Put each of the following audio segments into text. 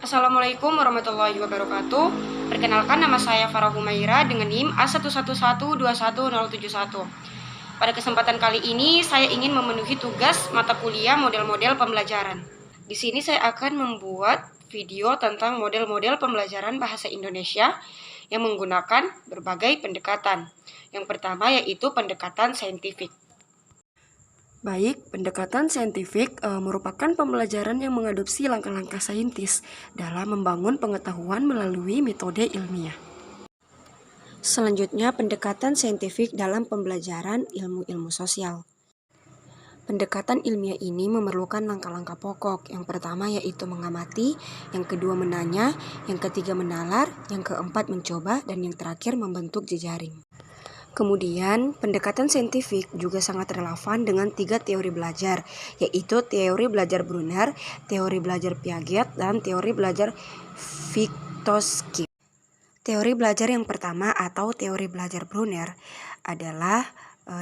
Assalamualaikum warahmatullahi wabarakatuh. Perkenalkan, nama saya Farah Humaira dengan NIM A111211071. Pada kesempatan kali ini saya ingin memenuhi tugas mata kuliah model-model pembelajaran. Di sini saya akan membuat video tentang model-model pembelajaran bahasa Indonesia yang menggunakan berbagai pendekatan. Yang pertama yaitu pendekatan saintifik. Baik, pendekatan saintifik merupakan pembelajaran yang mengadopsi langkah-langkah saintis dalam membangun pengetahuan melalui metode ilmiah. Selanjutnya, pendekatan saintifik dalam pembelajaran ilmu-ilmu sosial. Pendekatan ilmiah ini memerlukan langkah-langkah pokok. Yang pertama yaitu mengamati, yang kedua menanya, yang ketiga menalar, yang keempat mencoba, dan yang terakhir membentuk jejaring. Kemudian, pendekatan saintifik juga sangat relevan dengan 3 teori belajar, yaitu teori belajar Brunner, teori belajar Piaget, dan teori belajar Vygotsky. Teori belajar yang pertama atau teori belajar Brunner adalah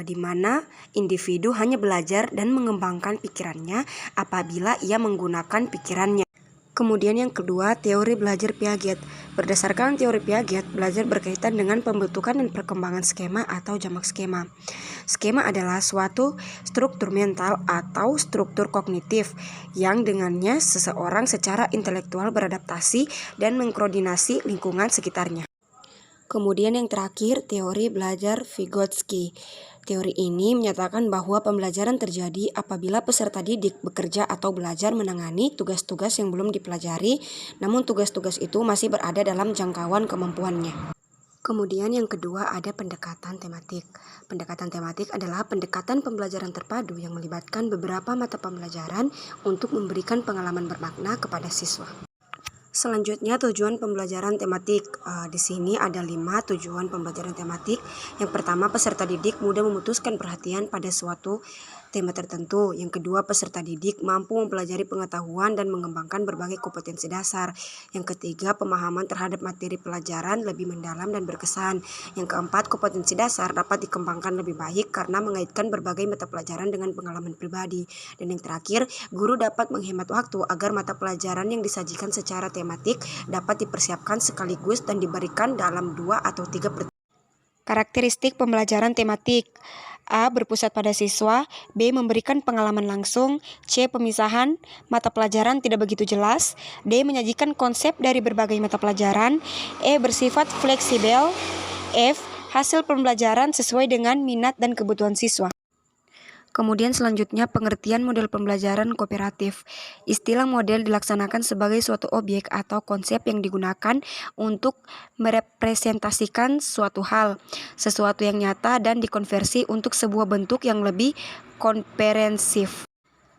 di mana individu hanya belajar dan mengembangkan pikirannya apabila ia menggunakan pikirannya. Kemudian yang kedua, teori belajar Piaget. Berdasarkan teori Piaget, belajar berkaitan dengan pembentukan dan perkembangan skema atau jamak skema. Skema adalah suatu struktur mental atau struktur kognitif yang dengannya seseorang secara intelektual beradaptasi dan mengkoordinasi lingkungan sekitarnya. Kemudian yang terakhir, teori belajar Vygotsky. Teori ini menyatakan bahwa pembelajaran terjadi apabila peserta didik bekerja atau belajar menangani tugas-tugas yang belum dipelajari, namun tugas-tugas itu masih berada dalam jangkauan kemampuannya. Kemudian yang kedua ada pendekatan tematik. Pendekatan tematik adalah pendekatan pembelajaran terpadu yang melibatkan beberapa mata pembelajaran untuk memberikan pengalaman bermakna kepada siswa. Selanjutnya, tujuan pembelajaran tematik. Di sini ada 5 tujuan pembelajaran tematik. Yang pertama, peserta didik mudah memutuskan perhatian pada suatu tema tertentu. Yang kedua, peserta didik mampu mempelajari pengetahuan dan mengembangkan berbagai kompetensi dasar. Yang ketiga, pemahaman terhadap materi pelajaran lebih mendalam dan berkesan. Yang keempat, kompetensi dasar dapat dikembangkan lebih baik karena mengaitkan berbagai mata pelajaran dengan pengalaman pribadi. Dan yang terakhir, guru dapat menghemat waktu agar mata pelajaran yang disajikan secara tematik dapat dipersiapkan sekaligus dan diberikan dalam 2 atau 3 pertemuan. Karakteristik pembelajaran tematik. A. Berpusat pada siswa. B. Memberikan pengalaman langsung. C. Pemisahan mata pelajaran tidak begitu jelas. D. Menyajikan konsep dari berbagai mata pelajaran. E. Bersifat fleksibel. F. Hasil pembelajaran sesuai dengan minat dan kebutuhan siswa. Kemudian selanjutnya pengertian model pembelajaran kooperatif. Istilah model dilaksanakan sebagai suatu objek atau konsep yang digunakan untuk merepresentasikan suatu hal, sesuatu yang nyata dan dikonversi untuk sebuah bentuk yang lebih komprehensif.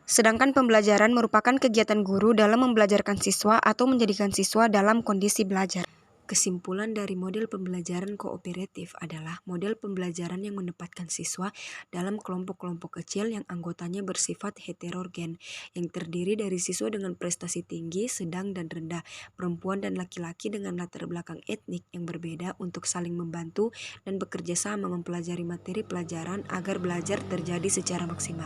Sedangkan pembelajaran merupakan kegiatan guru dalam membelajarkan siswa atau menjadikan siswa dalam kondisi belajar. Kesimpulan dari model pembelajaran kooperatif adalah model pembelajaran yang menempatkan siswa dalam kelompok-kelompok kecil yang anggotanya bersifat heterogen, yang terdiri dari siswa dengan prestasi tinggi, sedang, dan rendah, perempuan dan laki-laki dengan latar belakang etnik yang berbeda untuk saling membantu dan bekerja sama mempelajari materi pelajaran agar belajar terjadi secara maksimal.